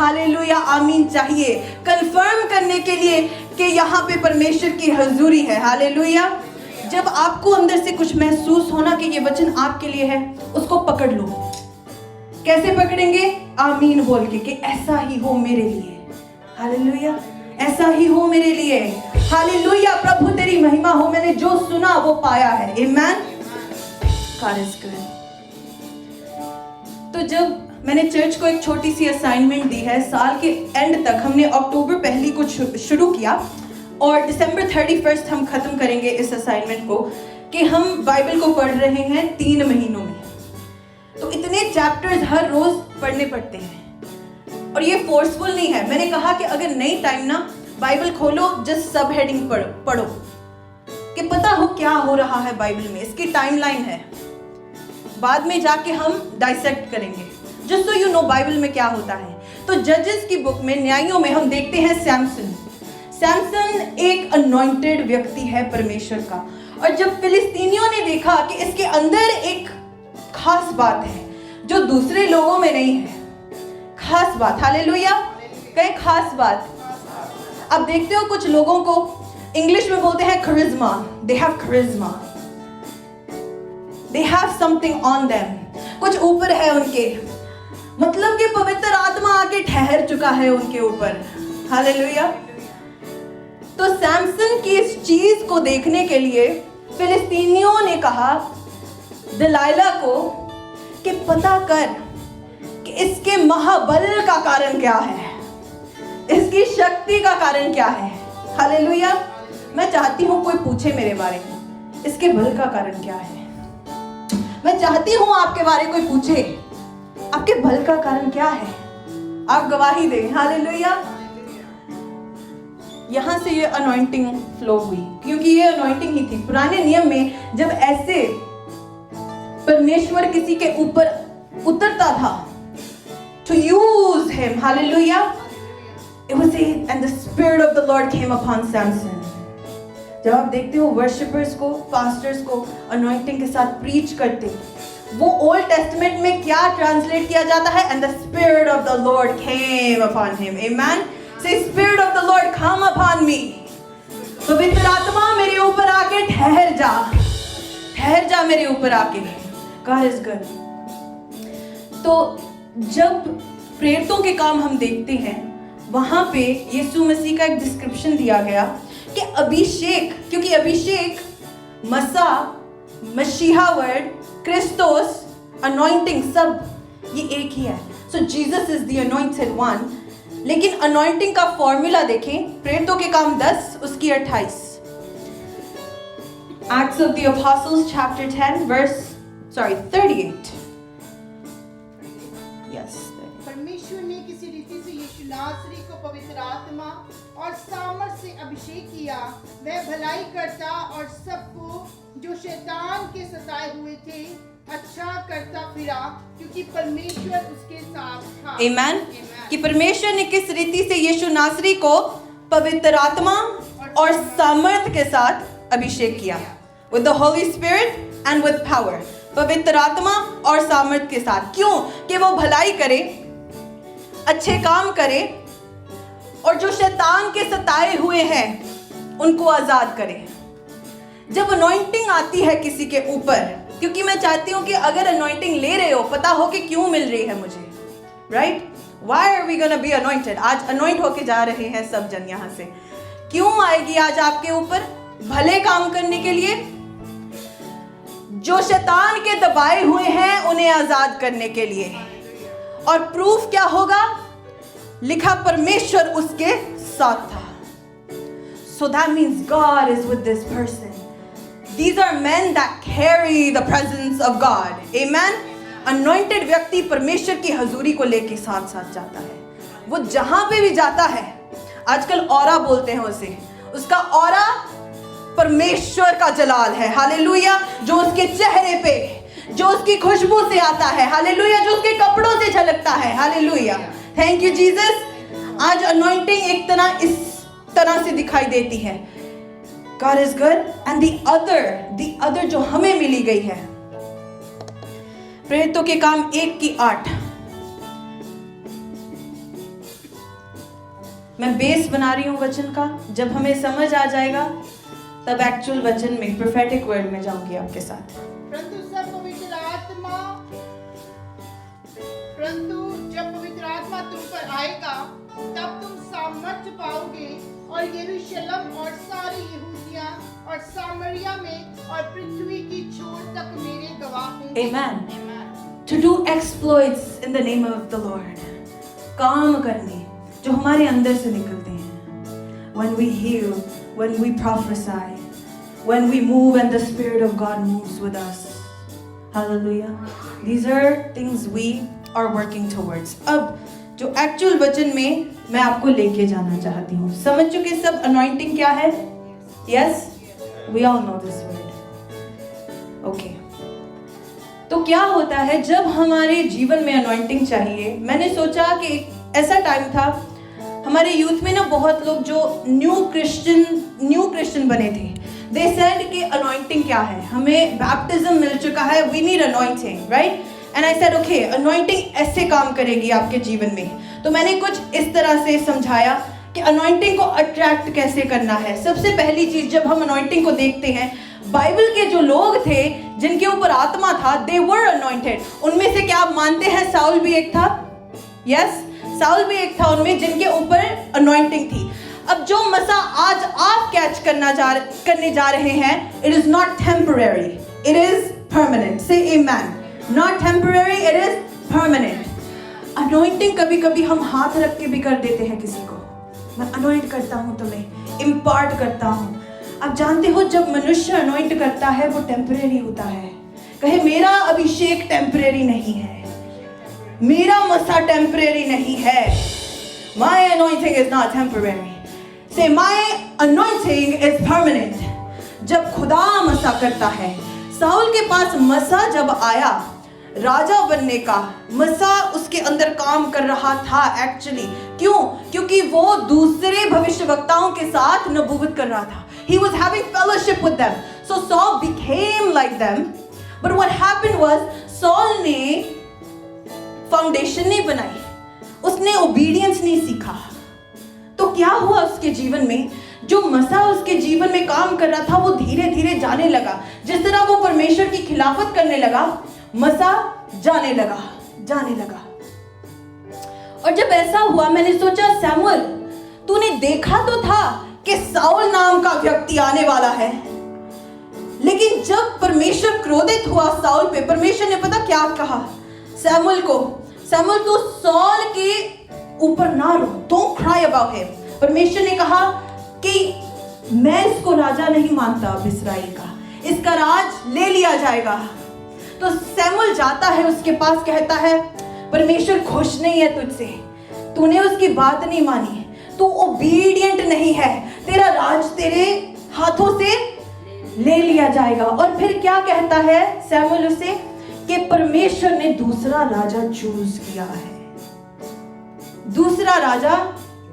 Hallelujah आमीन चाहिए, confirm करने के लिए कि यहाँ पे परमेश्वर की हजूरी है। हालेलुया। जब आपको अंदर से कुछ महसूस होना कि ये वचन आपके लिए है, उसको पकड़ लो। कैसे पकड़ेंगे? आमीन बोल के कि ऐसा ही हो मेरे लिए। हालेलुया, ऐसा ही हो मेरे लिए। हालेलुया, प्रभु तेरी महिमा हो, मैंने जो सुना वो पाया है। आमीन। God is good. तो जब मैंने चर्च को एक छोटी सी असाइनमेंट दी है, साल के एंड तक हमने अक्टूबर पहली को शुरू किया और दिसंबर 31 हम खत्म करेंगे इस असाइनमेंट को, कि हम बाइबल को पढ़ रहे हैं 3 महीनों में। तो इतने चैप्टर्स हर रोज पढ़ने पड़ते हैं और ये फोर्सफुल नहीं है। मैंने कहा कि अगर नहीं टाइम ना, बाइबल खोलो, जस्ट सब हेडिंग पढ़ो कि पता हो क्या हो रहा है बाइबल में। इसकी टाइमलाइन है, बाद में जाके हम डाइसेक्ट करेंगे, just so you know Bible में क्या होता है। तो जजेस की बुक में, न्यायों में हम देखते हैं सैमसन एक अनॉइंटेड व्यक्ति है परमेश्वर का। और जब फिलिस्तीनियों ने देखा कि इसके अंदर एक खास बात है जो दूसरे लोगों में नहीं है, खास बात, हालेलुया, कई खास बात। अब देखते हो कुछ लोगों को इंग्लिश में बोलते हैं charisma, they have charisma, they have something on them, कुछ ऊपर है उनके, मतलब कि पवित्र आत्मा आके ठहर चुका है उनके ऊपर। हालेलुया। तो सैमसन की इस चीज को देखने के लिए फिलिस्तीनियों ने कहा दलाइला को कि पता कर कि इसके महाबल का कारण क्या है, इसकी शक्ति का कारण क्या है। हालेलुया। मैं चाहती हूं कोई पूछे मेरे बारे में, इसके बल का कारण क्या है। मैं चाहती हूं आपके बारे में कोई पूछे, आपके बल का कारण क्या है, आप गवाही दें। हालेलुया। यहां से ये अनॉइंटिंग फ्लो हुई, क्योंकि ये अनॉइंटिंग ही थी। पुराने नियम में जब ऐसे परमेश्वर किसी के ऊपर उतरता था, to use him, hallelujah, it was and the spirit of the Lord came upon Samson. जब आप देखते हो वर्शिपर्स को, पास्टर्स को अनॉइंटिंग के साथ प्रीच करते, वो ओल्ड टेस्टमेंट में क्या ट्रांसलेट किया जाता है? and the spirit of the Lord came upon him. Amen. Say, spirit of the Lord come upon me. पवित्र आत्मा मेरे ऊपर आके ठहर जा मेरे ऊपर आके। God is good. तो जब प्रेरितों के काम हम देखते हैं, वहां पे यीशु मसीह का एक डिस्क्रिप्शन दिया गया कि अभिषेक, क्योंकि अभिषेक, मसा, मसीहा वर्ड, क्रिस्टोस, अनॉइंटिंग, सब ये एक ही है। So Jesus is the anointed one. लेकिन अनॉइंटिंग का फॉर्मूला देखें, प्रेरितों के काम 10 उसकी 28। Acts of the Apostles chapter 10 verse 38. Yes. परमेश्वर ने किसी रीति से यीशु नासरी को पवित्र आत्मा और सामर्थ से अभिषेक किया। वह भलाई करता और सबको जो शैतान के सताए हुए थे अच्छा करता फिरा, क्योंकि परमेश्वर उसके साथ था। आमेन। कि परमेश्वर ने किस रीति से यीशु नासरी को पवित्र आत्मा और सामर्थ के साथ अभिषेक किया, with the Holy Spirit and with power, पवित्र आत्मा और सामर्थ के साथ। क्यों? कि वो भलाई करे, अच्छे काम करे और जो शैतान के सताए हुए हैं उनको आजाद करे। जब अनॉइंटिंग आती है किसी के ऊपर, क्योंकि मैं चाहती हूं कि अगर अनॉइंटिंग ले रहे हो, पता हो कि क्यों मिल रही है मुझे, right? Why are we gonna be anointed? आज अनॉइंट होके जा रहे हैं सब जन यहाँ से। क्यों आएगी आज आपके ऊपर? भले काम करने के लिए, जो शैतान के दबाए हुए हैं उन्हें आजाद करने के लिए। और प्रूफ क्या होगा? लिखा परमेश्वर उसके साथ था। So that means God is with this person. These are men that carry the presence of God. Amen. Anointed व्यक्ति परमेश्वर की हजूरी को लेके साथ साथ जाता है। वो जहां पे भी जाता है, आजकल ऑरा बोलते हैं उसे, उसका ऑरा परमेश्वर का जलाल है। हालेलुया। जो उसके चेहरे पे, जो उसकी खुशबू से आता है, हालेलुया, जो उसके कपड़ों से झलकता है। हालेलुया। Thank you Jesus. आज अनॉइंटिंग एक तरह इस तरह से दिखाई देती है। God is good. And the other जो हमें मिली गई है, प्रेरितों के काम 1:8। मैं बेस बना रही हूँ वचन का, जब हमें समझ आ जाएगा तब एक्चुअल वचन में, प्रोफेटिक वर्ड में जाऊंगी आपके साथ। परंतु जब पवित्र आत्मा तुम पर आएगा तब तुम सामर्थ्य पाओगे और यरूशलेम और सारी यहूदिया और सामरिया में और पृथ्वी की छोर तक मेरे गवाह होंगे। Amen. To do exploits in the name of the Lord. काम करने जो हमारे अंदर से निकलते हैं। When we heal, when we prophesy, when we move and the Spirit of God moves with us. Hallelujah. These are things we are working towards. अब जो एक्चुअल वचन में मैं आपको लेके जाना चाहती हूँ। समझ चुके सब anointing क्या है? Yes? We all know this word. Okay. तो क्या होता है जब हमारे जीवन में anointing चाहिए? मैंने सोचा कि ऐसा टाइम था हमारे यूथ में ना बहुत लोग जो न्यू क्रिश्चियन बने थे। They said कि anointing क्या है? हमें baptism मिल चुका है, we need anointing, right? And I said okay, anointing ऐसे काम करेगी आपके जीवन में। तो मैंने कुछ इस तरह से समझाया कि anointing को attract कैसे करना है। सबसे पहली चीज जब हम anointing को देखते हैं, बाइबल के जो लोग थे जिनके ऊपर आत्मा था, they were anointed। उनमें से क्या आप मानते हैं साउल भी एक था? Yes, साउल भी एक था उनमें जिनके ऊपर anointing थी। अब जो मसा आज आप कैच करने जा रहे हैं, it is not temporary, it is permanent. Say amen. Not temporary, it is permanent. Anointing कभी कभी हम हाथ रख के भी कर देते हैं किसी को। मैं anoint करता हूँ तुम्हें, impart करता हूँ। आप जानते हो जब मनुष्य anoint करता है वो temporary होता है। कहे मेरा अभिषेक temporary नहीं है, मेरा मसा temporary नहीं है। My anointing is not temporary. Say my anointing is permanent. जब खुदा मसा करता है, साउल के पास मसा जब आया राजा बनने का, मसा उसके अंदर काम कर रहा था एक्चुअली। क्यों? क्योंकि वो दूसरे भविष्यवक्ताओं के साथ नबूवत कर रहा था। He was having fellowship with them. So Saul became like them. But what happened was Saul ने फाउंडेशन नहीं बनाई, उसने ओबीडियंस नहीं सीखा। तो क्या हुआ उसके जीवन में? जो मसा उसके जीवन में काम कर रहा था वो धीरे धीरे जाने लगा। जिस तरह वो परमेश्वर की खिलाफत करने लगा, मसा जाने लगा। और जब ऐसा हुआ मैंने सोचा सैमुअल तूने देखा तो था कि साउल नाम का व्यक्ति आने वाला है, लेकिन जब परमेश्वर क्रोधित हुआ साउल पे, परमेश्वर ने पता क्या कहा सैमुअल को? सैमुअल तू साउल के ऊपर ना रो, डोंट क्राई अबाउट हिम। परमेश्वर ने कहा कि मैं इसको राजा नहीं मानता अब इस्राएल का, इसका राज ले लिया जाएगा। तो सैमुअल जाता है उसके पास, कहता है परमेश्वर खुश नहीं है तुझसे, तूने उसकी बात नहीं मानी, तू ओबीडिएंट नहीं है, तेरा राज तेरे हाथों से ले लिया जाएगा। और फिर क्या कहता है सैमुअल उसे कि परमेश्वर ने दूसरा राजा चूज किया है। दूसरा राजा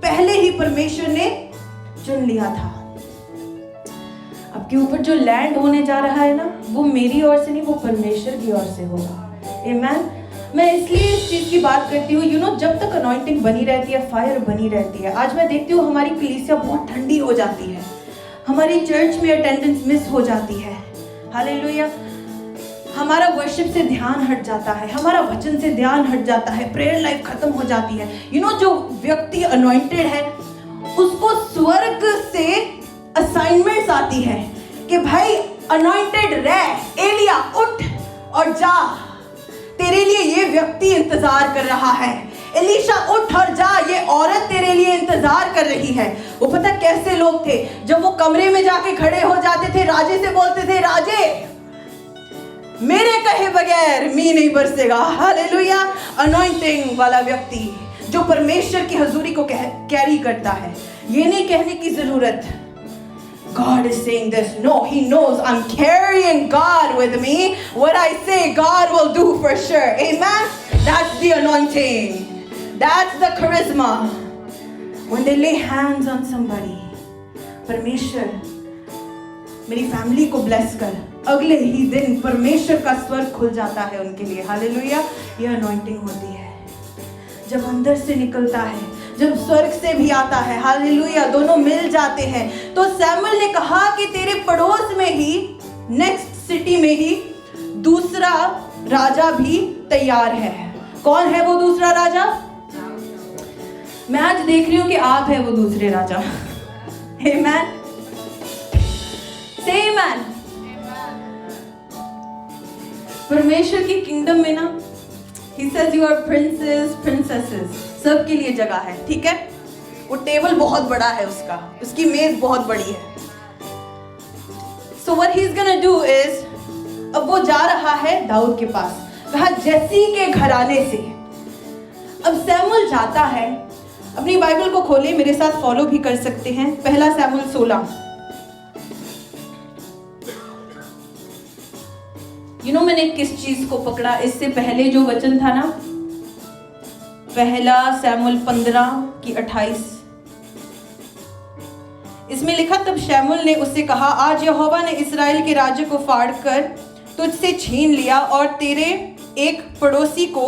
पहले ही परमेश्वर ने चुन लिया था। आपके ऊपर जो लैंड होने जा रहा है ना, वो मेरी ओर से नहीं, वो परमेश्वर की ओर से होगा। आमीन। मैं इसलिए इस चीज की बात करती हूँ, जब तक अनॉइंटिंग बनी रहती है, फायर बनी रहती है। आज मैं देखती हूँ हमारी कलीसिया बहुत ठंडी हो जाती है, हमारी चर्च में अटेंडेंस मिस हो जाती है। हालेलुया। हमारा वर्शिप से ध्यान हट जाता है, हमारा वचन से ध्यान हट जाता है, प्रेयर लाइफ खत्म हो जाती है। जो व्यक्ति अनॉइंटेड है उसको स्वर्ग से असाइनमेंट्स आती है कि भाई अनॉइंटेड रह, एलिया उठ और जा, तेरे लिए ये व्यक्ति इंतजार कर रहा है। एलीशा उठ और जा, ये औरत तेरे लिए इंतजार कर रही है। वो पता कैसे लोग थे? जब वो कमरे में जाके खड़े हो जाते थे, राजे से बोलते थे, राजे मेरे कहे बगैर मी नहीं बरसेगा। हालेलुया। अनॉइंटिंग वाला व्यक्ति जो परमेश्वर की हजूरी को कैरी करता है, ये नहीं कहने की जरूरत God is saying this. No, he knows I'm carrying God with me. What I say, God will do for sure. Amen. That's the anointing. That's the charisma. When they lay hands on somebody, परमेश्वर मेरी family को bless कर, अगले ही दिन परमेश्वर का स्वर्ग खुल जाता है उनके लिए। हालेलुया। ये अनॉइंटिंग होती है जब अंदर से निकलता है, जब स्वर्ग से भी आता है, हालेलुया, दोनों मिल जाते हैं। तो सैमुअल ने कहा कि तेरे पड़ोस में ही, नेक्स्ट सिटी में ही दूसरा राजा भी तैयार है। कौन है वो दूसरा राजा? मैं आज देख रही हूं कि आप है वो दूसरे राजा। आमेन, से आमेन। परमेश्वर की किंगडम में ना, He says you are princes, princesses, सबके लिए जगह है, ठीक है? वो टेबल बहुत बड़ा है उसकी मेज बहुत बड़ी है। So what he's gonna do is, अब वो जा रहा है दाऊद के पास, कहा जैसी के घराने से। अब सैमुअल जाता है, अपनी बाइबल को खोले, मेरे साथ फॉलो भी कर सकते हैं। पहला सैमुअल 16। मैंने किस चीज को पकड़ा? इससे पहले जो वचन था ना, पहला सैमुअल 15:28, इसमें लिखा, तब शमूएल ने उससे कहा, आज यहोवा ने इस्राएल के राज्य को फाड़ कर तुझसे छीन लिया और तेरे एक पड़ोसी को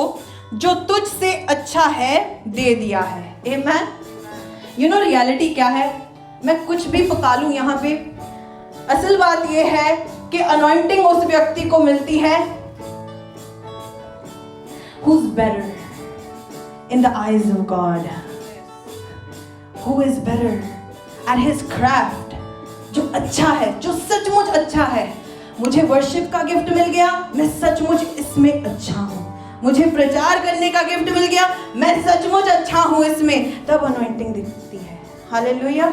जो तुझसे अच्छा है दे दिया है। आमेन। रियलिटी क्या है? मैं कुछ भी पका लूं यहाँ पे, असल बात यह है कि अनॉइंटिंग उस व्यक्ति को मिलती है who's better in the eyes of God, who is better at his craft, जो अच्छा है, जो सचमुच अच्छा है। मुझे वर्शिप का गिफ्ट मिल गया, मैं सचमुच इसमें अच्छा हूँ। मुझे प्रचार करने का गिफ्ट मिल गया, मैं सचमुच अच्छा हूँ इसमें, तब अनॉइंटिंग दिखती है। हालेलुया।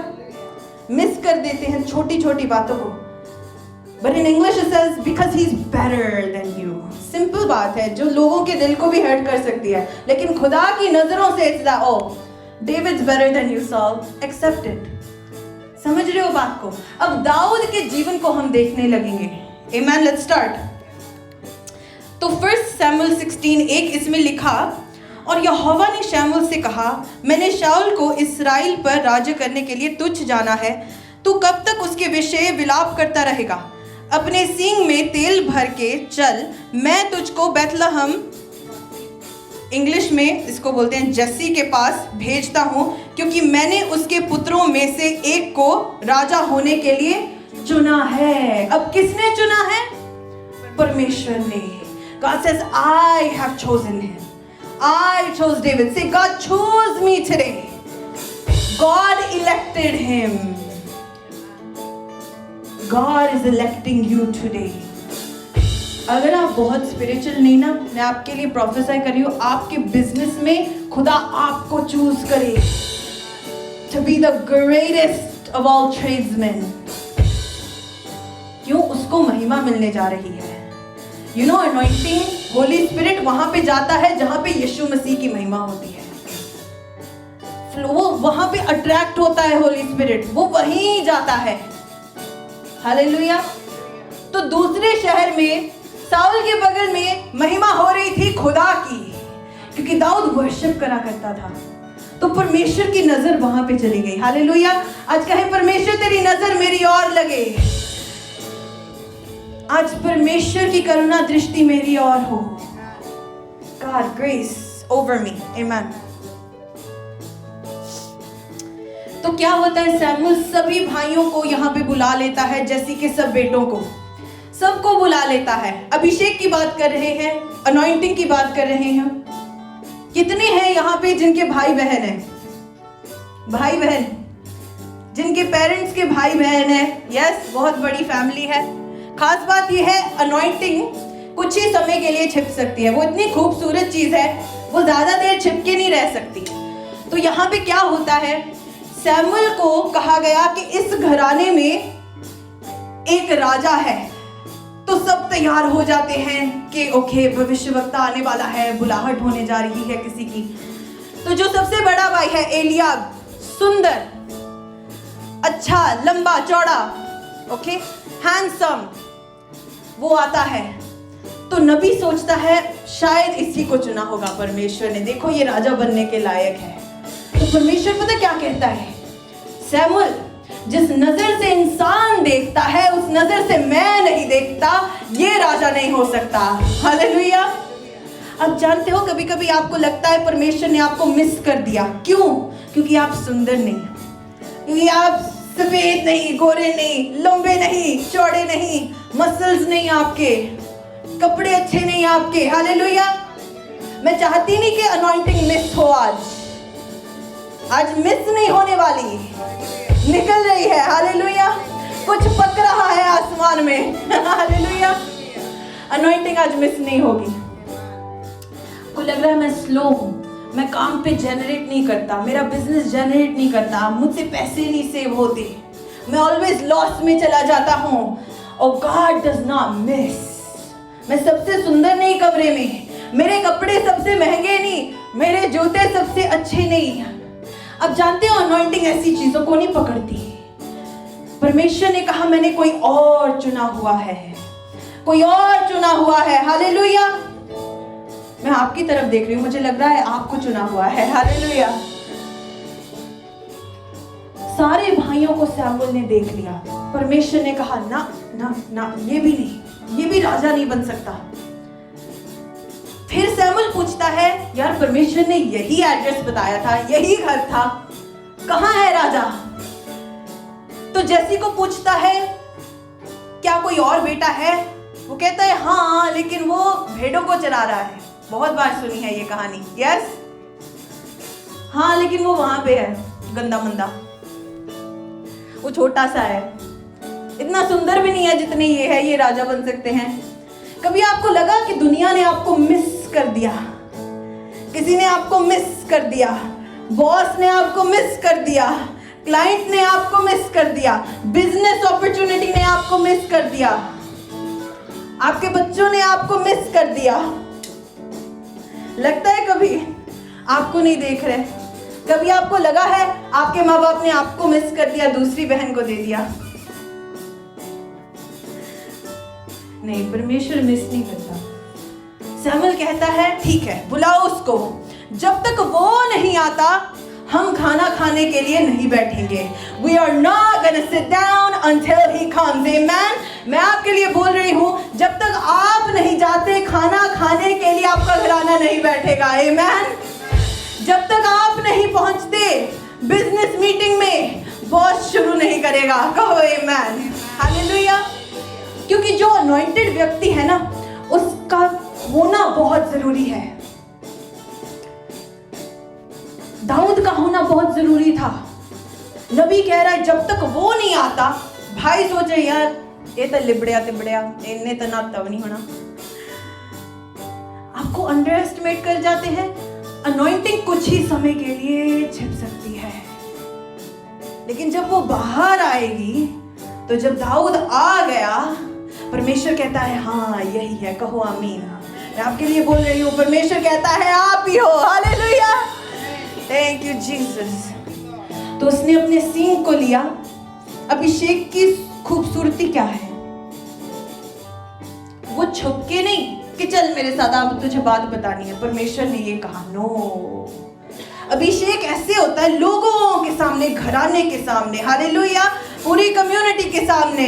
मिस कर देते हैं छोटी छोटी बातों को। But in English it says because he's better than you. Simple बात है जो लोगों के दिल को भी हर्ट कर सकती है, लेकिन खुदा की नजरों से it's that, oh, David's better than you, Saul. Accept it. समझ रहे हो बात को? अब दाऊद के जीवन को हम देखने लगेंगे। Amen. Let's start. तो 1 Samuel 16:1 इसमें लिखा, और यहोवा ने शमूएल से कहा, मैंने शाऊल को इस्राएल पर राज्य करने के लिए तुच्छ जाना है। तू कब तक उसके विषय विलाप करता रहेगा? अपने सींग में तेल भर के चल, मैं तुझको बैतलहम, इंग्लिश में इसको बोलते हैं जस्सी, के पास भेजता हूँ, क्योंकि मैंने उसके पुत्रों में से एक को राजा होने के लिए चुना है। अब किसने चुना है? परमेश्वर ने। God says, I have chosen him. I chose David. Say, God chose me today. God elected him. God is electing you today. अगर आप बहुत स्पिरिचुअल नहीं ना, मैं आपके लिए प्रोफेसाई कर रही हूँ, आपके बिजनेस में खुदा आपको चूज करे to be the greatest of all tradesmen. क्यों? उसको महिमा मिलने जा रही है। anointing, होली स्पिरिट वहां पे जाता है जहां पे यीशु मसीह की महिमा होती है। वो वहां पे अट्रैक्ट होता है होली स्पिरिट, वो वहीं जाता है। हालेलुया। तो दूसरे शहर में साउल के बगल में महिमा हो रही थी खुदा की, क्योंकि दाऊद वर्शिप करा करता था। तो परमेश्वर की नजर वहां पे चली गई। हालेलुया। आज कहे, परमेश्वर तेरी नजर मेरी ओर लगे। आज परमेश्वर की करुणा दृष्टि मेरी ओर हो। God grace over me. Amen. तो क्या होता है? सैमुएल सभी भाइयों को यहाँ पे बुला लेता है, जैसी के सब बेटों को, सबको बुला लेता है। अभिषेक की बात कर रहे हैं, अनॉइंटिंग की बात कर रहे हैं। कितने हैं यहाँ पे जिनके भाई बहन हैं? भाई बहन जिनके पेरेंट्स के भाई बहन हैं। यस, बहुत बड़ी फैमिली है। खास बात यह है, अनॉइंटिंग कुछ ही समय के लिए छिप सकती है। वो इतनी खूबसूरत चीज है, वो ज्यादा देर छिपके नहीं रह सकती। तो यहाँ पे क्या होता है? सैमुएल को कहा गया कि इस घराने में एक राजा है। तो सब तैयार हो जाते हैं कि ओके, भविष्यवक्ता आने वाला है, बुलाहट होने जा रही है किसी की। तो जो सबसे बड़ा भाई है एलियाब, सुंदर, अच्छा, लंबा चौड़ा, ओके, हैंडसम, वो आता है। तो नबी सोचता है शायद इसी को चुना होगा परमेश्वर ने, देखो ये राजा बनने के लायक है। तो परमेश्वर पता क्या कहता है? सैमुएल, जिस नजर से इंसान देखता है उस नजर से मैं नहीं देखता, ये राजा नहीं हो सकता। हालेलुया। अब जानते हो कभी कभी आपको लगता है परमेश्वर ने आपको मिस कर दिया। क्यों? क्योंकि आप सुंदर नहीं, क्योंकि आप सफेद नहीं, गोरे नहीं, लंबे नहीं, चौड़े नहीं, मसल्स नहीं आपके, कपड़े अच्छे नहीं आपके। हालेलुया। मैं चाहती नहीं कि अनॉइंटिंग मिस हो। आज मिस नहीं होने वाली, निकल रही है। हालेलुया। कुछ पक रहा है आसमान में। हालेलुया। अनॉइंटिंग आज मिस नहीं होगी। को लग रहा है मैं स्लो हूँ, मैं काम पे जनरेट नहीं करता, मेरा बिजनेस जनरेट नहीं करता, मुझसे पैसे नहीं सेव होते, मैं ऑलवेज लॉस में चला जाता हूँ। और गॉड डज नॉट मिस। मैं सबसे सुंदर नहीं कमरे में, मेरे कपड़े सबसे महंगे नहीं, मेरे जूते सबसे अच्छे नहीं। अब जानते हो अनॉइंटिंग ऐसी चीजों को नहीं पकड़ती। परमेश्वर ने कहा मैंने कोई और चुना हुआ है, कोई और चुना हुआ है। हालेलुया। मैं आपकी तरफ देख रही हूँ, मुझे लग रहा है आपको चुना हुआ है। हालेलुया। सारे भाइयों को सैमुअल ने देख लिया। परमेश्वर ने कहा ना ना ना, ये भी नहीं, ये भी राजा नहीं बन सकता। फिर सैमुअल पूछता है यार परमेश्वर ने यही एड्रेस बताया था, यही घर था, कहाँ है राजा? तो जैसी को पूछता है क्या कोई और बेटा है? वो कहता है हाँ, लेकिन वो भेड़ों को चरा रहा है। बहुत बार सुनी है ये कहानी। यस, हाँ, लेकिन वो वहां पे है, गंदा मंदा, वो छोटा सा है, इतना सुंदर भी नहीं है जितने ये है, ये राजा बन सकते हैं। कभी आपको लगा कि दुनिया ने आपको मिस कर दिया, किसी ने आपको मिस कर दिया, बॉस ने आपको मिस कर दिया, क्लाइंट ने आपको मिस कर दिया, बिजनेस अपॉर्चुनिटी ने आपको मिस कर दिया, आपके बच्चों ने आपको मिस कर दिया। लगता है कभी आपको नहीं देख रहे? कभी आपको लगा है आपके माँ बाप ने आपको मिस कर दिया, दूसरी बहन को दे दिया? नहीं, परमेश्वर मिस नहीं करता। सैमुअल कहता है ठीक है, बुलाओ उसको, जब तक वो नहीं आता हम खाना खाने के लिए नहीं बैठेंगे। We are not gonna sit down until he comes. Amen. मैं आपके लिए बोल रही हूँ, जब तक आप नहीं जाते खाना खाने के लिए आपका घराना नहीं बैठेगा। Amen. जब तक आप नहीं पहुँचते बिजनेस मीटिंग में, बॉस शुरू नहीं करेगा। कहो Amen. Hallelujah. क्योंकि जो अनॉइंटेड व्यक्ति है ना, उसका होना बहुत जरूरी है। दाऊद का होना बहुत जरूरी था। नबी कह रहा है जब तक वो नहीं आता, भाई सोच रहे यार ये तो लिबड़िया तिबड़िया, इन्हें तो ना तब नहीं होना। आपको अंडर एस्टिमेट कर जाते हैं। अनॉइंटिंग कुछ ही समय के लिए छिप सकती है, लेकिन जब वो बाहर आएगी, तो जब दाऊद आ गया, परमेश्वर कहता है हाँ यही है। कहो आमीन। मैं आपके लिए बोल रही हूँ, परमेश्वर कहता है आप ही हो। हालेलुया। Thank you Jesus. तो उसने अपने सींग को लिया। अभिषेक की खूबसूरती क्या है? वो छुप के नहीं कि चल मेरे साथ, आप तुझे बात बतानी है। परमेश्वर ने ये कहा नो। अभिषेक ऐसे होता है लोगों के सामने, घराने के सामने, हालेलुया, पूरी कम्युनिटी के सामने,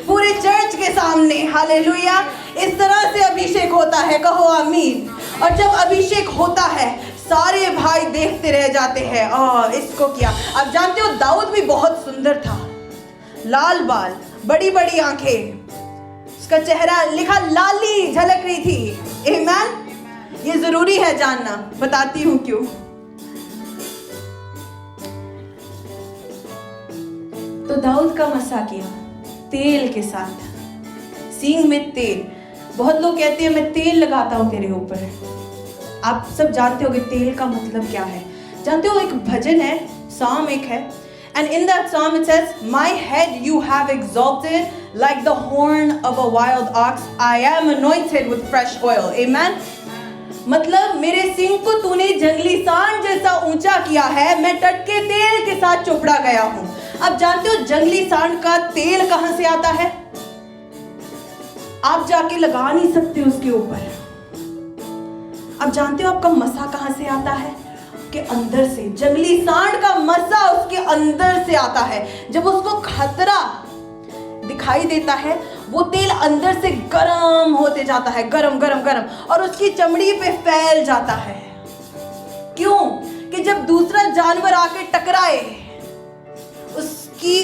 पूरे चर्च के सामने, हालेलुया। इस तरह से अभिषेक होता है। कहो आमीन। और जब अभिषेक होता है, सारे भाई देखते रह जाते हैं, इसको किया। अब जानते हो दाऊद भी बहुत सुंदर था, लाल बाल, बड़ी बड़ी आंखें, उसका चेहरा लिखा लाली झलक रही थी। आमीन। ये जरूरी है जानना, बताती हूँ क्यों। तो दाऊद का मसा किया तेल के साथ, सींग में तेल। बहुत लोग कहते हैं मैं तेल लगाता हूँ तेरे ऊपर। आप सब जानते होगे तेल का मतलब क्या है। जानते हो एक भजन है, साम एक है, and in that psalm it says, my head you have exalted like the horn of a wild ox, I am anointed with fresh oil. Amen. मतलब मेरे सिंह को तूने जंगली सांड जैसा ऊंचा किया है, मैं टटके तेल के साथ चोपड़ा गया हूँ। अब जानते हो जंगली सांड का तेल कहां से आता है? आप जाके लगा नहीं सकते उसके ऊपर। अब जानते हो आपका मसा कहां से आता है? के अंदर से। जंगली सांड का मसा उसके अंदर से आता है। जब उसको खतरा दिखाई देता है, वो तेल अंदर से गरम होते जाता है, गरम गरम गरम, और उसकी चमड़ी पे फैल जाता है। क्यों? कि जब दूसरा जानवर आके टकराए,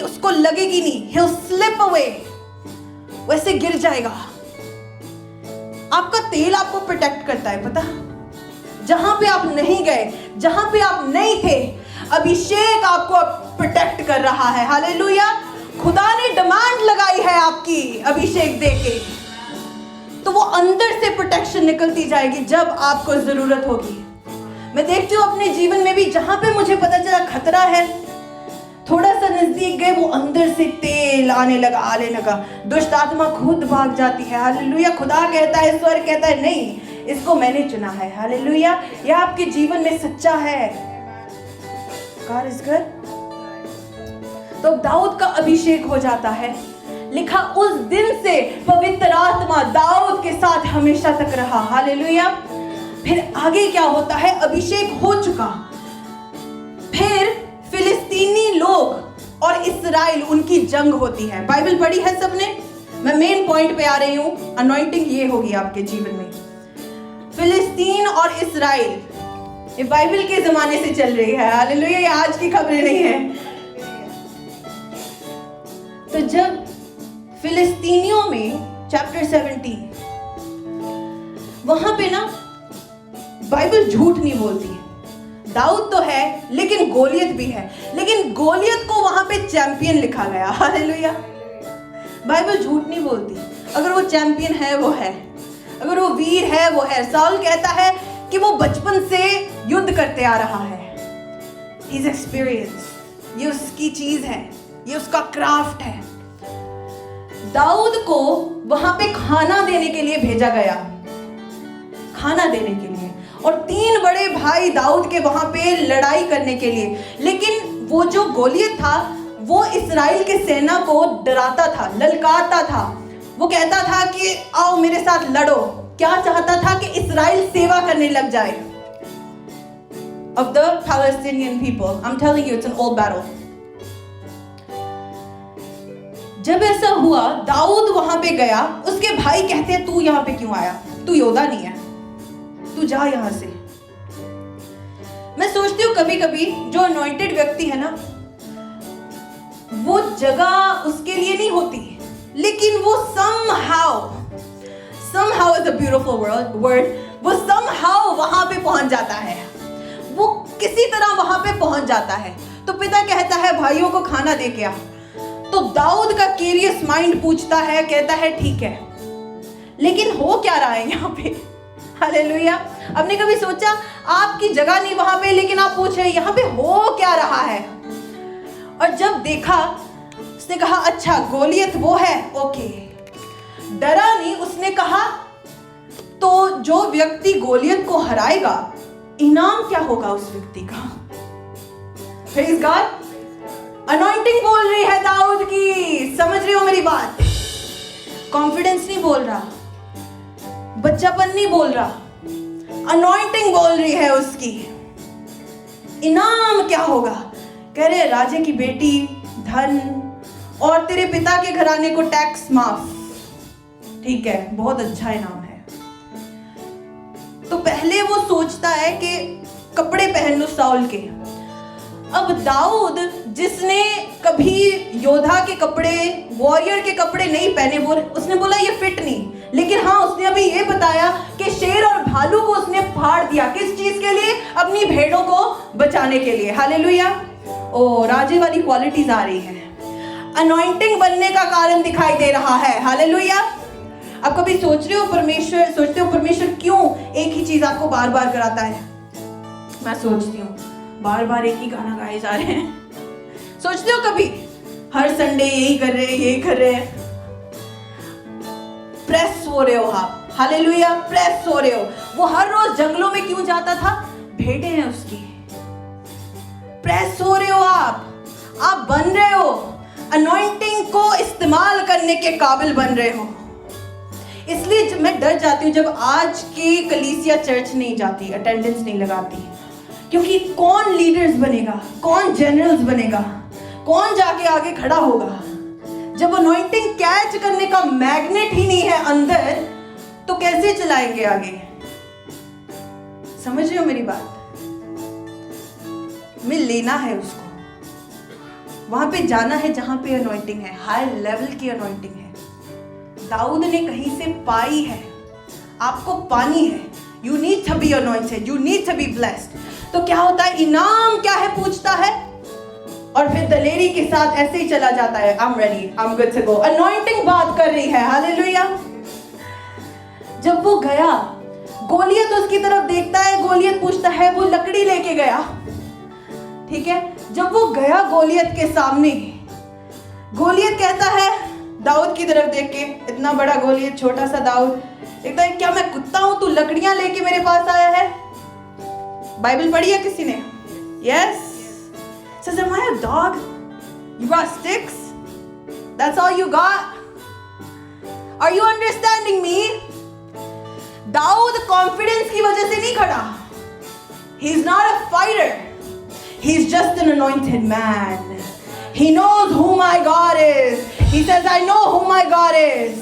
उसको लगेगी नहीं, he'll slip away, वैसे गिर जाएगा। आपका तेल आपको प्रोटेक्ट करता है, पता? जहां पे आप नहीं गए, जहां पे आप नहीं थे, अभिषेक आपको प्रोटेक्ट कर रहा है। हालेलुया। खुदा ने डिमांड लगाई है आपकी अभिषेक देके, तो वो अंदर से प्रोटेक्शन निकलती जाएगी जब आपको जरूरत होगी। मैं देखती हूँ अपने जीवन में भी, जहां पे मुझे पता चला खतरा है, थोड़ा सा नजदीक गए, वो अंदर से तेल आने लगा, दुष्ट आत्मा खुद भाग जाती है। हालेलुया। खुदा कहता है, स्वर्ग कहता है, नहीं, इसको मैंने चुना है। हालेलुया। यह आपके जीवन में सच्चा है। God is good। तो दाऊद का अभिषेक हो जाता है। लिखा, उस दिन से पवित्र आत्मा दाऊद के साथ हमेशा तक रहा। हालेलुया। फिर आगे क्या होता है? अभिषेक हो चुका, फिर फिलिस्तीनी लोग और इस्राएल, उनकी जंग होती है। बाइबल पढ़ी है सबने? मैं मेन पॉइंट पे आ रही हूं। अनॉइंटिंग ये होगी आपके जीवन में। फिलिस्तीन और इस्राएल, ये बाइबल के जमाने से चल रही है। हालेलुया। ये आज की खबरें नहीं है। तो जब फिलिस्तीनियों में चैप्टर 17, वहां पे ना बाइबल झूठ नहीं बोलती है। दाऊद तो है, लेकिन गोलियत भी है, लेकिन गोलियत को वहां पे चैंपियन लिखा गया। हालेलुया। बाइबल झूठ नहीं बोलती। अगर वो चैंपियन है, वो है। अगर वो वीर है, वो है। साउल कहता है कि वो बचपन से युद्ध करते आ रहा है। He's experienced। ये उसकी चीज है, ये उसका क्राफ्ट है। दाऊद को वहां पे खाना देने के लिए भेजा गया, खाना देने के लिए, और 3 बड़े भाई दाऊद के वहां पे लड़ाई करने के लिए। लेकिन वो जो गोलियत था, वो इस्राएल के सेना को डराता था, ललकारता था। वो कहता था कि आओ मेरे साथ लड़ो। क्या चाहता था? कि इस्राएल सेवा करने लग जाए of the Palestinian people। I'm telling you, it's an old battle। जब ऐसा हुआ, दाऊद वहां पे गया, उसके भाई कहते हैं, तू यहां पे क्यों आया? तू योद्धा नहीं है, तू जा यहां से। मैं सोचती हूँ कभी कभी जो अनॉइंटेड व्यक्ति है ना, वो जगह उसके लिए नहीं होती, लेकिन वो somehow is a beautiful word, वो somehow वहां पे पहुंच जाता है। वो किसी तरह वहां पे पहुंच जाता है। तो पिता कहता है, भाइयों को खाना दे के आ। तो दाऊद का क्यूरियस माइंड पूछता है, कहता है ठीक है, लेकिन हो क्या रहा है यहाँ पे? हालेलुया। आपने कभी सोचा, आपकी जगह नहीं वहां पे, लेकिन आप पूछ रहे यहाँ पे हो क्या रहा है? और जब देखा, उसने कहा, अच्छा गोलियत वो है, ओके। डरा नहीं, उसने कहा, तो जो व्यक्ति गोलियत को हराएगा, इनाम क्या होगा उस व्यक्ति का? Praise God. अनॉइंटिंग बोल रही है दाऊद की, समझ रही हो मेरी बात? कॉन्फिडेंस नहीं बोल रहा, बच्चापन नहीं बोल रहा, अनॉइंटिंग बोल रही है उसकी। इनाम क्या होगा? कह रहे, राजे की बेटी, धन, और तेरे पिता के घराने को टैक्स माफ। ठीक है, बहुत अच्छा इनाम है। तो पहले वो सोचता है कि कपड़े पहन लो साउल के। अब दाऊद, जिसने कभी योद्धा के कपड़े, वॉरियर के कपड़े नहीं पहने, उसने बोला ये फिट नहीं। लेकिन हाँ, उसने अभी ये बताया कि शेर और भालू को उसने फाड़ दिया। किस चीज के लिए? अपनी भेड़ों को बचाने के लिए। हालेलुया। ओ, राजे वाली क्वालिटीज आ रही है। अनॉइंटिंग बनने का कारण दिखाई दे रहा है। हालेलुया। आप कभी सोचते हो परमेश्वर क्यों एक ही चीज आपको बार बार कराता है? मैं सोचती हूँ, बार बार एक ही गाना गाए जा रहे हैं। सोचते हो कभी, हर संडे यही कर रहे हैं। प्रेस हो रहे हो आप। हालेलुया। प्रेस हो रहे हो। वो हर रोज जंगलों में क्यों जाता था? भेड़ें हैं उसकी। प्रेस हो रहे हो आप बन रहे हो, अनॉइंटिंग को इस्तेमाल करने के काबिल बन रहे हो। इसलिए मैं डर जाती हूँ जब आज की कलीसिया चर्च नहीं जाती, अटेंडेंस नहीं लगाती, क्योंकि कौन लीडर्स बनेगा, कौन जनरल्स बनेगा, कौन जाके आगे खड़ा होगा? जब अनॉइंटिंग कैच करने का मैग्नेट ही नहीं है अंदर, तो कैसे चलाएंगे आगे? समझ रहे हो मेरी बात? में लेना है उसको, वहां पे जाना है जहां पे अनॉइंटिंग है, हाई लेवल की अनॉइंटिंग है। दाऊद ने कहीं से पाई है, आपको पानी है। You need to be anointed, you need to be blessed. तो क्या होता है? इनाम क्या है पूछता है, और फिर दलेरी के साथ ऐसे ही चला जाता है। I am ready, I am good to go. Anointing बात कर रही है, हालेलुया। जब वो गया, गोलियत उसकी तरफ देखता है, गोलियत पूछता है, वो लकड़ी लेके गया, ठीक है। जब वो गया गोलियत के सामने, गोलियत कहता है दाऊद की तरफ देख के, इतना बड़ा गोलियत, छोटा सा दाऊद, कहता है क्या मैं कुत्ता हूं, तू लकड़ियां लेके मेरे पास आया है? बाइबल पढ़ी है किसी ने? Yes. Says, am I a dog? You brought sticks? That's all you got? Are you understanding me? दाऊद कॉन्फिडेंस की वजह से नहीं खड़ा. He is not a fighter. He is just an anointed man. He knows who my God is. He says, I know who my God is.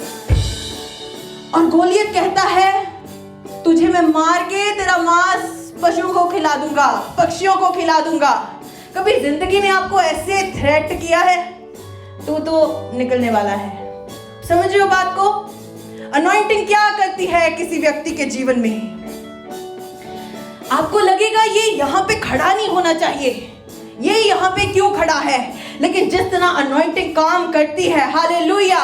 और गोलियत कहता है, तुझे मैं मार के तेरा मांस पशुओं को खिला दूंगा, पक्षियों को खिला दूंगा. कभी जिंदगी ने आपको ऐसे थ्रेट किया है? तो निकलने वाला है. समझ रहे हो बात को? अनॉइंटिंग क्या करती है किसी व्यक्ति के जीवन में? आपको लगेगा ये यहाँ पे खड़ा नहीं होना चाहिए, ये यहाँ पे क्यों खड़ा है, लेकिन जिस तरह अनॉइंटिंग काम करती है, हालेलुया,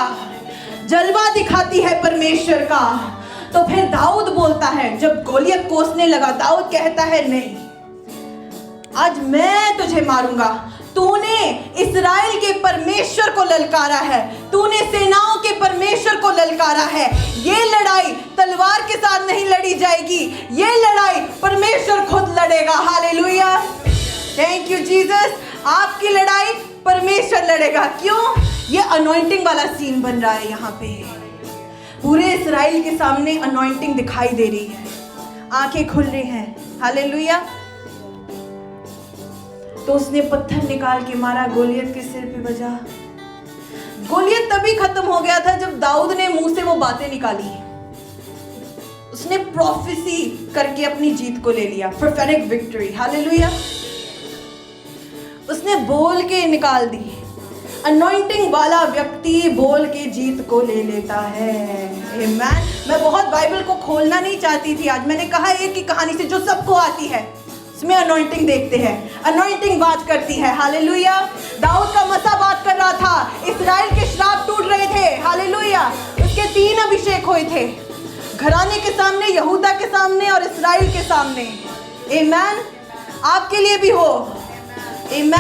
जलवा दिखाती है परमेश्वर का. तो फिर दाऊद बोलता है, जब गोलियत कोसने लगा, दाऊद कहता है नहीं, आज मैं तुझे मारूंगा. तूने इस्राएल के परमेश्वर को ललकारा है, तूने सेनाओं के परमेश्वर को ललकारा है. ये लड़ाई तलवार के साथ नहीं लड़ी जाएगी, ये लड़ाई परमेश्वर खुद लड़ेगा. Hallelujah, thank you Jesus. आपकी लड़ाई परमेश्वर लड़ेगा. क्यों? ये अनॉइंटिंग वाला सीन बन रहा है यहाँ पे. पूरे इस्राएल के सामने अनॉइंटिंग दिखाई दे रही है, आंखें खुल रही हैं. हालेलुया. तो उसने पत्थर निकाल के मारा, गोलियत के सिर पे बजा. गोलियत तभी खत्म हो गया था जब दाऊद ने मुंह से वो बातें निकाली. उसने प्रोफेसी करके अपनी जीत को ले लिया, प्रोफेटिक विक्ट्री. हालेलुया. उसने बोल के निकाल दी. अनॉइंटिंग वाला व्यक्ति बोल के जीत को ले लेता है. आमीन. मैं बहुत बाइबल को खोलना नहीं चाहती थी आज. मैंने कहा एक ही कहानी से जो सबको आती है, इसमें अनॉइंटिंग देखते हैं. अनॉइंटिंग बात करती है. हालेलुया. दाऊद का मसा बात कर रहा था, इस्राएल के श्राप टूट रहे थे. हालेलुया. उसके 3 अभिषेक हुए थे, घराने के सामने, यहूदा के सामने और इस्राएल के सामने. आमीन. आपके लिए भी हो. आमीन.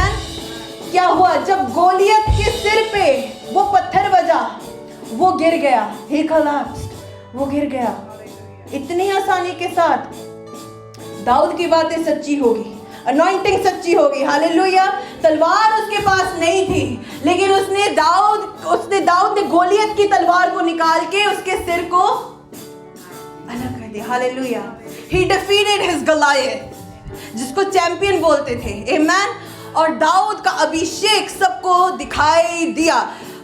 क्या हुआ? जब गोलियत के सिर पे वो पत्थर बजा, वो गिर गया. he collapsed. वो गिर गया इतनी आसानी के साथ. दाऊद की बातें सच्ची होगी, अनॉइंटिंग सच्ची होगी. हालेलुया. तलवार उसके पास नहीं थी, लेकिन दाऊद ने गोलियत की तलवार को निकाल के उसके सिर को अलग कर दिया. Hallelujah. he defeated his Goliath, जिसको चैंपियन बोलते थे. आमीन. और दाऊद का अभिषेक सबको दिखाई दिया.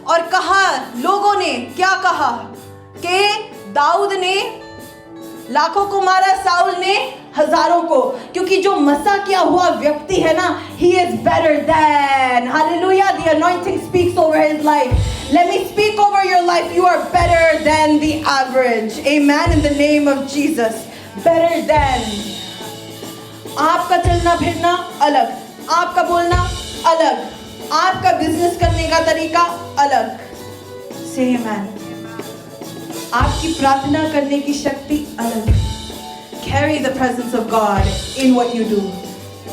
और कहा, लोगों ने क्या कहा कि दाऊद ने लाखों को मारा, साउल ने हजारों को. क्योंकि जो मसा किया हुआ व्यक्ति है ना, he is better than. Hallelujah. The anointing speaks over his life. Let me speak over your life. You are better than the average. Amen. In the name of Jesus. Better than. आपका चलना फिरना अलग, आपका बोलना अलग, आपका business करने का तरीका अलग. Say amen. आपकी प्रार्थना करने की शक्ति अलग. Carry the presence of God in what you do.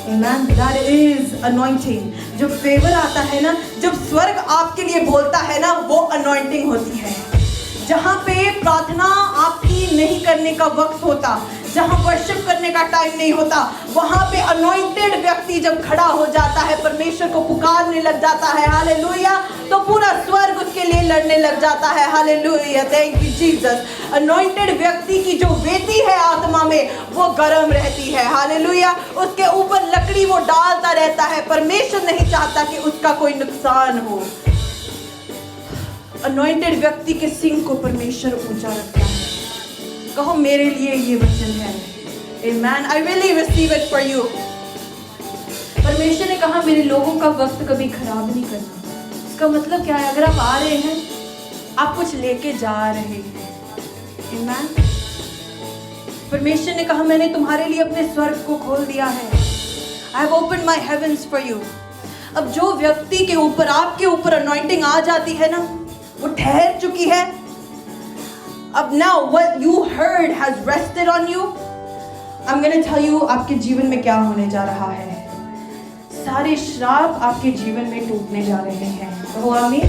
Amen. That is anointing. जो फेवर आता है ना, जब स्वर्ग आपके लिए बोलता है ना, वो अनॉइंटिंग होती है. जहाँ पे प्रार्थना आपकी नहीं करने का वक्त होता, जहाँ वर्शिप करने का टाइम नहीं होता, वहाँ पे अनॉइंटेड व्यक्ति जब खड़ा हो जाता है, परमेश्वर को पुकारने लग जाता है. हालेलुया. तो पूरा स्वर्ग उसके लिए लड़ने लग जाता है. Hallelujah. Thank you Jesus. Anointed व्यक्ति की जो वेदी है आत्मा में, वो गर्म रहती है. हालेलुया. उसके ऊपर लकड़ी वो डालता रहता है. परमेश्वर नहीं चाहता कि उसका कोई नुकसान हो. अनॉइंटेड व्यक्ति के सिंग को परमेश्वर ऊंचा रखता है। कहो मेरे लिए ये वचन है। Amen. I really receive it for you. परमेश्वर ने कहा मेरे लोगों का वक्त कभी खराब नहीं करना। इसका मतलब क्या है? अगर आप आ रहे हैं, आप कुछ लेके जा रहे हैं। Amen. परमेश्वर ने कहा मैंने तुम्हारे लिए अपने स्वर्ग को खोल दिया है। I have opened my heavens for you. अब जो व्यक्ति के ऊपर, आपके ऊपर अनॉइंटिंग आ जाती है ना, वो ठहर चुकी है। अब now what you heard has rested on you. I'm going to tell you आपके जीवन में क्या होने जा रहा है। सारे श्राप आपके जीवन में टूटने जा रहे हैं। कहो आमीन।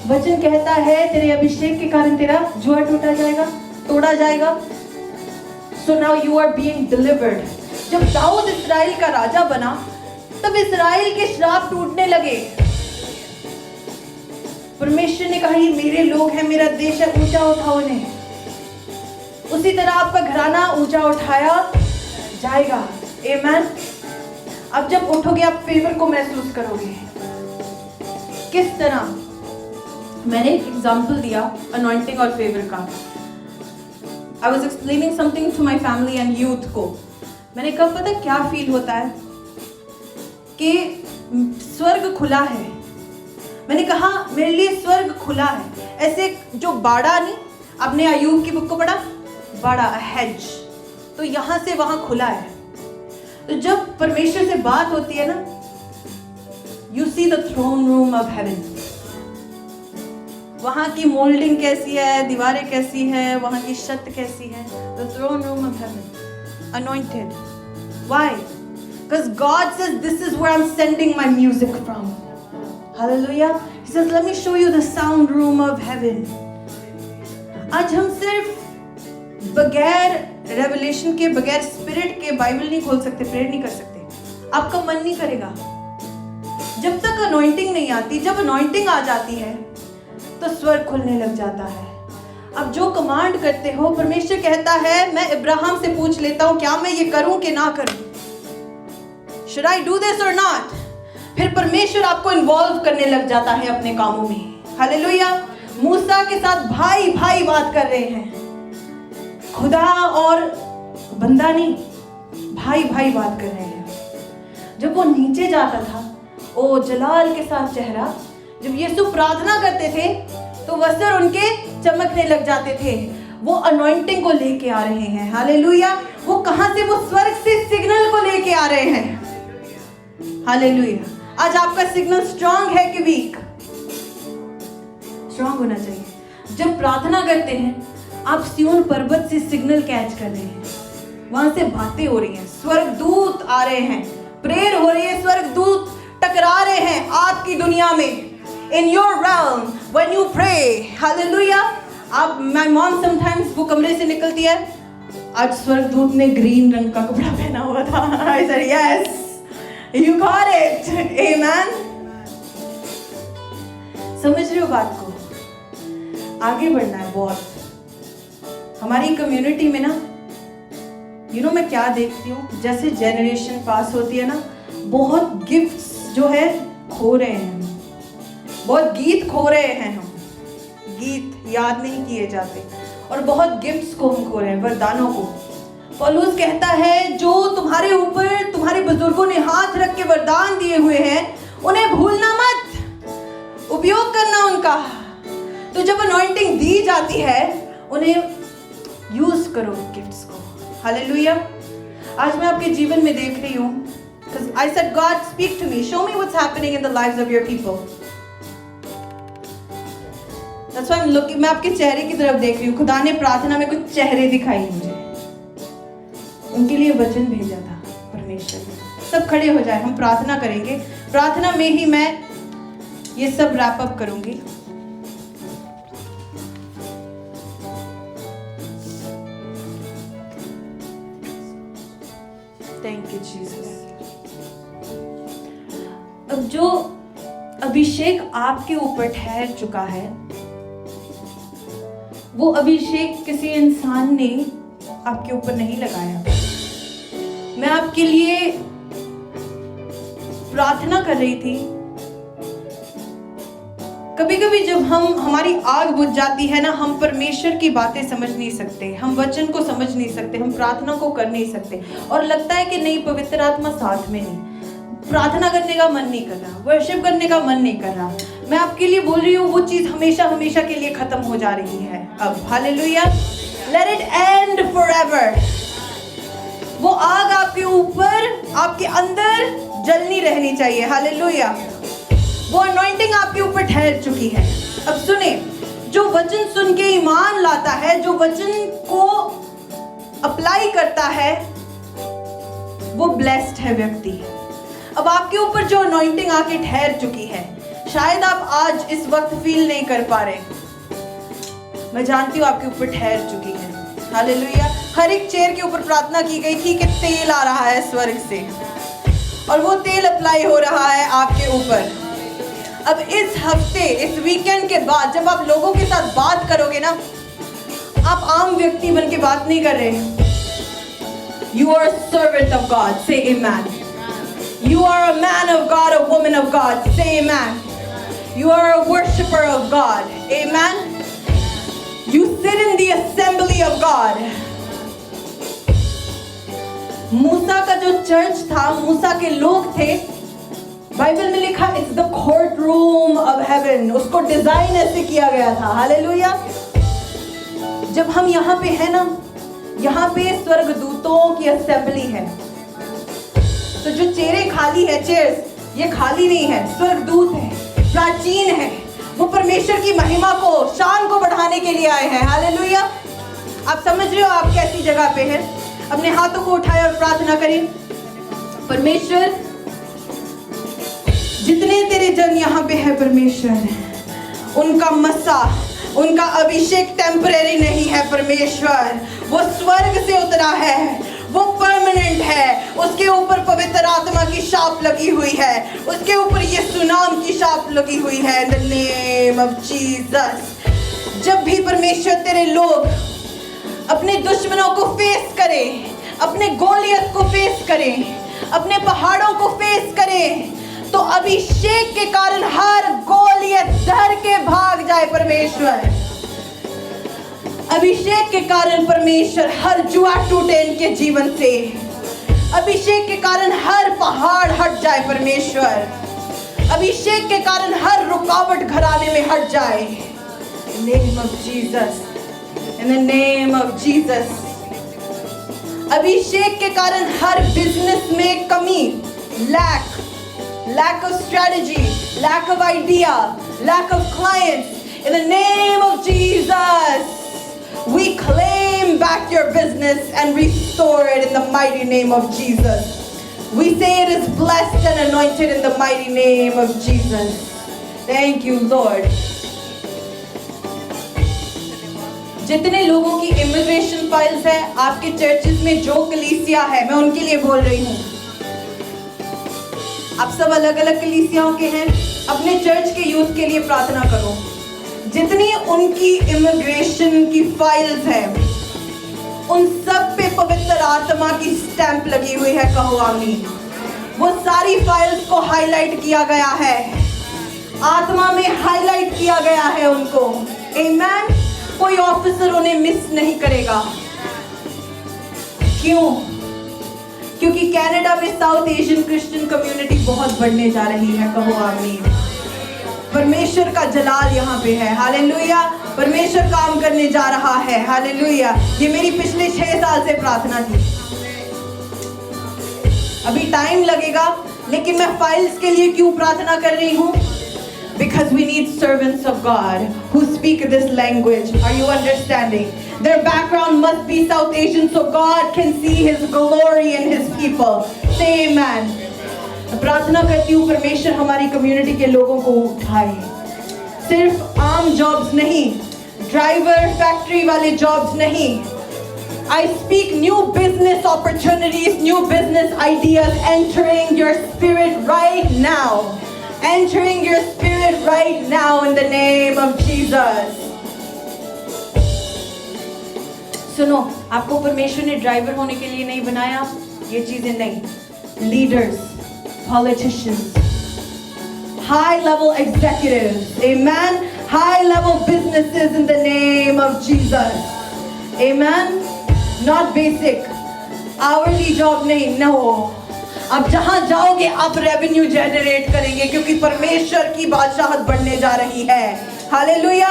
वचन कहता है तेरे अभिषेक के कारण तेरा जुआ टूटा जाएगा, तोड़ा जाएगा। So now you are being delivered. जब दाऊद इस्राएल का राजा बना, तब इस्राएल के श्राप टूटने लगे। परमेश्वर ने कहा ये मेरे लोग हैं, मेरा देश है, ऊंचा उठाओ उन्हें। उसी तरह आपका घराना ऊंचा उठाया जाएगा। आमीन। अब जब उठोगे आप फेवर को महसूस करोगे। किस तरह? मैंने एक एग्जाम्पल दिया अनॉइंटिंग और फेवर का। I was explaining something to my family and youth को। मैंने कहा पता क्या फील होता है कि स्वर्ग खुला है। मैंने कहा मेरे लिए स्वर्ग खुला है। ऐसे जो बाड़ा नहीं, आपने अय्यूब की बुक को पढ़ा, बाड़ा हेज, तो यहाँ से वहां खुला है। तो जब परमेश्वर से बात होती है ना, you see the throne room of heaven. वहां की मोल्डिंग कैसी है, दीवारें कैसी है, वहां की छत कैसी है। The throne room of heaven, anointed. Why? Because God says this is where I'm sending my music from. Hallelujah. He says let me show you the sound room of heaven. आज हम सिर्फ बगैर रेवलेशन के, बगैर spirit के Bible नहीं खोल सकते, प्रेयर नहीं कर सकते। आपका मन नहीं करेगा जब तक अनॉइंटिंग नहीं आती। जब अनॉइंटिंग आ जाती है तो स्वर्ग खुलने लग जाता है। अब जो कमांड करते हो, परमेश्वर कहता है मैं इब्राहिम से पूछ लेता हूं क्या मैं ये करूं कि ना करूं, should I do this or not? फिर परमेश्वर आपको इन्वॉल्व करने लग जाता है अपने कामों में। हालेलुया। मूसा के साथ भाई भाई बात कर रहे हैं, खुदा और बंदा नहीं, भाई भाई बात कर रहे हैं। जब वो नीचे जाता था, ओ जलाल के साथ चेहरा, जब यीशु प्रार्थना करते थे तो वस्त्र उनके चमकने लग जाते थे। वो अनॉइंटिंग को लेके आ रहे हैं। हालेलुया। वो कहां से? वो स्वर्ग से सिग्नल को लेके आ रहे हैं। हालेलुया। आज आपका सिग्नल स्ट्रांग है कि वीक? स्ट्रांग होना चाहिए। जब प्रार्थना करते हैं आप सिय्योन पर्वत से सिग्नल कैच कर रहे हैं, वहां से बातें हो रही हैं, स्वर्गदूत आ रहे हैं, प्रेयर हो रही है, स्वर्गदूत टकरा रहे हैं आपकी दुनिया में। In your realm, when you pray, hallelujah. अब my mom sometimes वो कमरे से निकलती है, आज स्वर्गदूत ने ग्रीन रंग का कपड़ा पहना हुआ था। I said yes, you got it, amen. समझ रहे हो बात को? आगे बढ़ना है बहुत। हमारी कम्युनिटी में ना, मैं क्या देखती हूँ, जैसे जनरेशन पास होती है ना, बहुत गिफ्ट्स जो है खो रहे हैं, बहुत गीत खो रहे हैं। हम गीत याद नहीं किए जाते और बहुत गिफ्ट्स को हम खो रहे हैं, वरदानों को। पौलुस कहता है जो तुम्हारे ऊपर तुम्हारे बुजुर्गों ने हाथ रख के वरदान दिए हुए हैं, उन्हें भूलना मत, उपयोग करना उनका। तो जब अनॉइंटिंग दी जाती है, उन्हें यूज करो गिफ्ट्स को। हालेलुया। आज मैं आपके जीवन में देख रही हूँ, because I said God speak to me, show me what's happening in the lives of your people. That's why I'm looking, मैं आपके चेहरे की तरफ देख रही हूँ। खुदा ने प्रार्थना में कुछ चेहरे दिखाई मुझे, उनके लिए वचन भेजा था परमेश्वर ने। सब खड़े हो जाए, हम प्रार्थना करेंगे। प्रार्थना में ही मैं ये सब रैप अप करूंगी। Thank you Jesus. अब जो अभिषेक आपके ऊपर ठहर चुका है, वो अभिषेक किसी इंसान ने आपके ऊपर नहीं लगाया। मैं आपके लिए प्रार्थना कर रही थी। कभी कभी जब हमारी आग बुझ जाती है ना, हम परमेश्वर की बातें समझ नहीं सकते, हम वचन को समझ नहीं सकते, हम प्रार्थना को कर नहीं सकते, और लगता है कि नहीं, पवित्र आत्मा साथ में नहीं, प्रार्थना करने का मन नहीं कर रहा, वर्शिप करने का मन नहीं कर रहा। मैं आपके लिए बोल रही हूँ, वो चीज हमेशा हमेशा के लिए खत्म हो जा रही है अब। Hallelujah, let it and forever. वो आग आपके ऊपर, आपके अंदर जलनी रहनी चाहिए। हालेलुया, वो अनॉइंटिंग आपके ऊपर ठहर चुकी है। अब सुने, जो वचन सुन के ईमान लाता है, जो वचन को अप्लाई करता है, वो ब्लेस्ड है व्यक्ति। अब आपके ऊपर जो अनॉइंटिंग आके ठहर चुकी है, शायद आप आज इस वक्त फील नहीं कर पा रहे, मैं जानती हूँ आपके ऊपर ठहर चुकी है। हालेलुया, हर एक चेयर के ऊपर प्रार्थना की गई थी कि तेल आ रहा है स्वर्ग से, और वो तेल अप्लाई हो रहा है आपके ऊपर। अब इस हफ्ते, इस वीकेंड के बाद जब आप लोगों के साथ बात करोगे ना, आप आम व्यक्ति बन के बात नहीं कर रहे। You are a servant of God, say amen. You are a man of God, a woman of God, say amen. You are a worshipper of God, amen. You sit in the assembly of God. मूसा का जो church था, मूसा के लोग थे, Bible में लिखा it's the court room of haven, उसको design ऐसे किया गया था। हालेलुया, जब हम यहाँ पे है ना, यहाँ पे स्वर्गदूतों की असेंबली है। तो जो चेयरें खाली है, चेयर्स ये खाली नहीं है, स्वर्गदूत है, प्राचीन है, वो परमेश्वर की महिमा को, शान को बढ़ाने के लिए आए हैं। हालेलुया, आप समझ रहे हो आप कैसी जगह पे हैं? अपने हाथों को उठाए और प्रार्थना करें, परमेश्वर जितने तेरे जन यहाँ पे है परमेश्वर, उनका मसा, उनका अभिषेक टेम्परेरी नहीं है परमेश्वर, वो स्वर्ग से उतरा है, वो परमानेंट है, उसके ऊपर पवित्र आत्मा की शाप लगी हुई है, उसके ऊपर यीशु नाम की शाप लगी हुई है। इन द नेम ऑफ जीसस। जब भी परमेश्वर तेरे लोग अपने दुश्मनों को फेस करें, अपने गोलियत को फेस करें, अपने पहाड़ों को फेस करें, तो अभिषेक के कारण हर गोलियत डर के भाग जाए परमेश्वर। अभिषेक के कारण परमेश्वर हर जुआ टूटे इनके जीवन से, अभिषेक के कारण हर पहाड़ हट जाए परमेश्वर, अभिषेक के कारण हर रुकावट घराने में हट जाए। Name of Jesus, in the name of Jesus. अभिषेक के कारण हर बिजनेस में कमी, lack of strategy, lack of idea, lack of clients, in the name of Jesus, we claim back your business and restore it in the mighty name of Jesus. We say it is blessed and anointed in the mighty name of Jesus. Thank you, Lord. जितने लोगों की immigration files है आपके churches में, जो कलीसिया है, मैं उनके लिए बोल रही हूँ। आप सब अलग अलग कलीसियाओं के हैं, अपने चर्च के यूथ के लिए प्रार्थना करो। जितनी उनकी इमिग्रेशन की फाइल्स हैं, उन सब पे पवित्र आत्मा की स्टैंप लगी हुई है, कहो आमीन। वो सारी फाइल्स को हाईलाइट किया गया है, आत्मा में हाईलाइट किया गया है उनको, आमीन। कोई ऑफिसर उन्हें मिस नहीं करेगा। क्यों? क्योंकि कनाडा में साउथ एशियन क्रिश्चियन कम्युनिटी बहुत बढ़ने जा रही है, कहो आमीन। परमेश्वर का जलाल यहाँ पे है, हालेलुया। परमेश्वर काम करने जा रहा है, हालेलुया। ये मेरी पिछले 6 साल से प्रार्थना थी। अभी टाइम लगेगा, लेकिन मैं फाइल्स के लिए क्यों प्रार्थना कर रही हूँ? Because we need servants of God who speak this language. Are you understanding? Their background must be South Asian so God can see His glory in His people. Say amen. प्रार्थना करती हूँ परमेश्वर हमारी कम्युनिटी के लोगों को उठाए। सिर्फ आम जॉब्स नहीं, ड्राइवर फैक्ट्री वाले जॉब्स नहीं। I speak new business opportunities, new business ideas entering your spirit right now. Entering your spirit right now in the name of Jesus. सुनो, आपको परमेश्वर ने ड्राइवर होने के लिए नहीं बनाया, ये चीजें नहीं। Leaders, politicians, high level executives. Amen. High level businesses in the name of Jesus. Amen. Not basic. Hourly job नहीं, no. अब जहां जाओगे आप रेवेन्यू जनरेट करेंगे क्योंकि परमेश्वर की बादशाहत बढ़ने जा रही है. हालेलुया.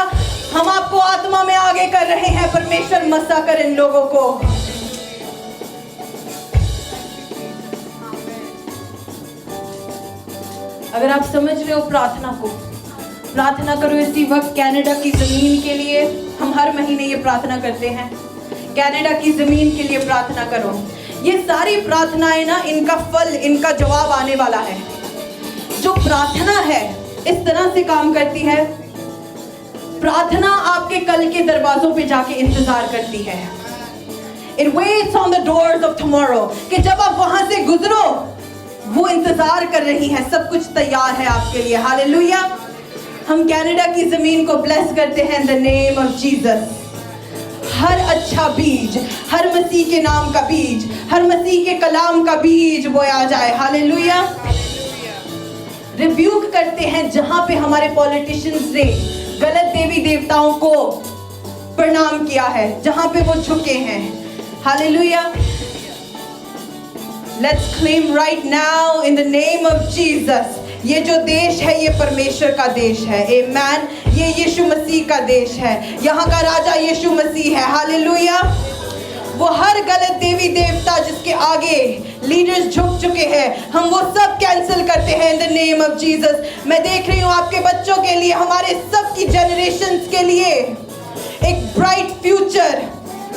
हम आपको आत्मा में आगे कर रहे हैं. परमेश्वर मसा कर इन लोगों को. अगर आप समझ रहे हो प्रार्थना को, प्रार्थना करो इसी वक्त कनाडा की जमीन के लिए. हम हर महीने ये प्रार्थना करते हैं. कनाडा की जमीन के लिए प्रार्थना करो. ये सारी प्रार्थनाएं ना, इनका फल, इनका जवाब आने वाला है. जो प्रार्थना है इस तरह से काम करती है. प्रार्थना आपके कल के दरवाजों पे जाके इंतजार करती है. It waits on the doors of tomorrow. कि जब आप वहां से गुजरो, वो इंतजार कर रही है. सब कुछ तैयार है आपके लिए. हालेलुया. हम कनाडा की जमीन को ब्लेस करते हैं in the name of Jesus. हर अच्छा बीज, हर मसीह के नाम का बीज, हर मसीह के कलाम का बीज बोया जाए. हालेलुया. रिब्यूक करते हैं जहां पे हमारे पॉलिटिशियंस ने गलत देवी देवताओं को प्रणाम किया है, जहां पे वो झुके हैं. Hallelujah. Let's claim right now in the name of Jesus. ये जो देश है ये परमेश्वर का देश है. Amen. ये यीशु मसीह का देश है. यहाँ का राजा यीशु मसीह है. हालेलुया. वो हर गलत देवी देवता जिसके आगे लीडर्स झुक चुके हैं, हम वो सब कैंसिल करते हैं in the name of Jesus. मैं देख रही हूँ आपके बच्चों के लिए, हमारे सबकी जनरेशंस के लिए एक ब्राइट फ्यूचर,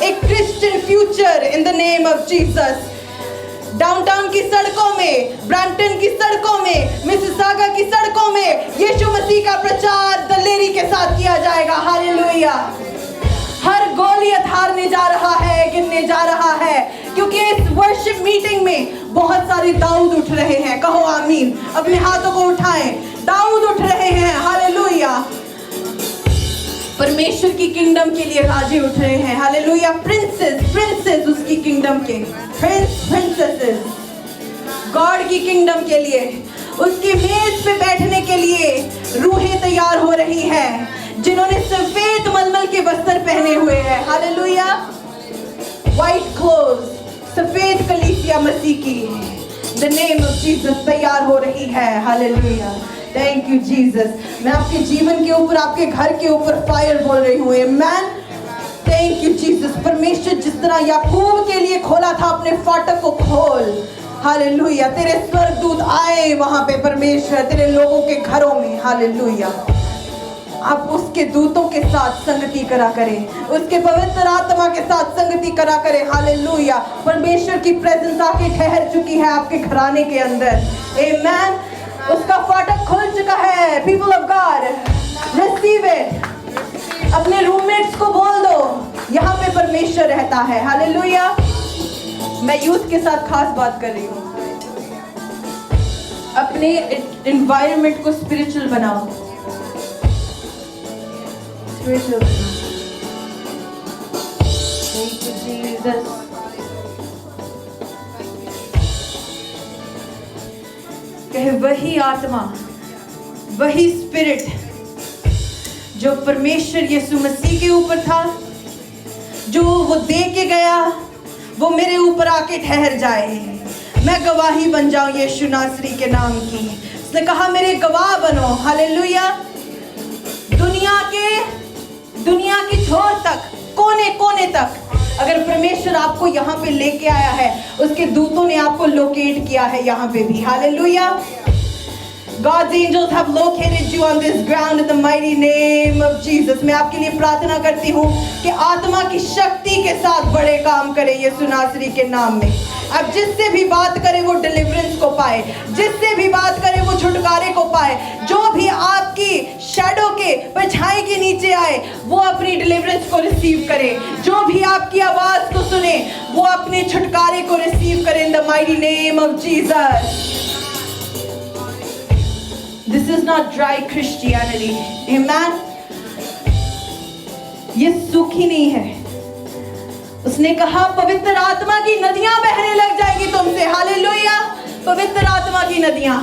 एक Christian future in the name of Jesus. Downtown की सड़कों में, ब्रैम्पटन की सड़कों में, मिसिसागा की सड़कों में यीशु मसीह का प्रचार दलेरी के साथ किया जाएगा. हालेलुया. हर गोलियत हारने जा रहा है, गिरने जा रहा है, क्योंकि इस वर्शिप मीटिंग में बहुत सारे दाऊद उठ रहे हैं. कहो आमीन. अपने हाथों को उठाएं. दाऊद उठ रहे हैं. हालेलुया. परमेश्वर की किंगडम के लिए राजे उठ रहे हैं. हालेलुया. प्रिंसेस उसकी किंगडम के, प्रिंसेसेस गॉड की किंगडम के लिए, उसकी मेज पे बैठने के लिए रूहें तैयार हो रही हैं जिन्होंने सफेद मलमल के वस्त्र पहने हुए हैं. हालेलुया. व्हाइट क्लोथ्स, सफेद कलीसिया मसीह की द नेम ऑफ जीसस तैयार हो रही है. हालेलुया. Thank you Jesus. मैं आपके जीवन के ऊपर, आपके घर के ऊपर फायर बोल रही हूँ. आमेन. Thank you Jesus. परमेश्वर जिस तरह याकूब के लिए खोला था अपने फाटक को खोल. हालेलुया. तेरे स्वर्गदूत आए वहां पे परमेश्वर तेरे लोगों के घरों में. हालेलुया. आप उसके दूतों के साथ संगति करा करें, उसके पवित्र आत्मा के साथ संगति करा करें. हालेलुया. परमेश्वर की प्रेजेंस आके ठहर चुकी है आपके घराने के अंदर. आमेन. उसका फाटक खुल चुका है. People of God, receive it. अपने रूममेट्स को बोल दो यहाँ पे परमेश्वर रहता है. हालेलुया. मैं यूथ के साथ खास बात कर रही हूँ. अपने एनवायरनमेंट को स्पिरिचुअल बनाओ. स्पिरिचुअल. Thank you Jesus. कहे वही आत्मा, वही स्पिरिट जो परमेश्वर यीशु मसीह के ऊपर था, जो वो दे के गया, वो मेरे ऊपर आके ठहर जाए. मैं गवाही बन जाऊं यीशु नासरी के नाम की. उसने कहा मेरे गवाह बनो. हालेलुया. दुनिया की छोर तक, कोने कोने तक अगर परमेश्वर आपको यहाँ पे लेके आया है, उसके दूतों ने आपको लोकेट किया है यहाँ पे भी. Hallelujah. God's angels have located you on this ground in the mighty name of Jesus. मैं आपके लिए प्रार्थना करती हूँ कि आत्मा की शक्ति के साथ बड़े काम करे यीशु नासरी के नाम में. अब जिससे भी बात करे वो डिलीवरेंस को पाए, जिससे भी बात करे वो छुटकारे को पाए. जो भी आपकी शैडो के परछाई के नीचे आए वो अपनी डिलीवरेंस को रिसीव करे. जो भी आपकी आवाज को सुने वो अपने छुटकारे को रिसीव करे in the mighty name of Jesus. This is not dry Christianity. Amen. ये सूखी नहीं है. उसने कहा पवित्र आत्मा की नदियां बहने लग जाएगी तुमसे. हालेलुया. पवित्र आत्मा की नदियां.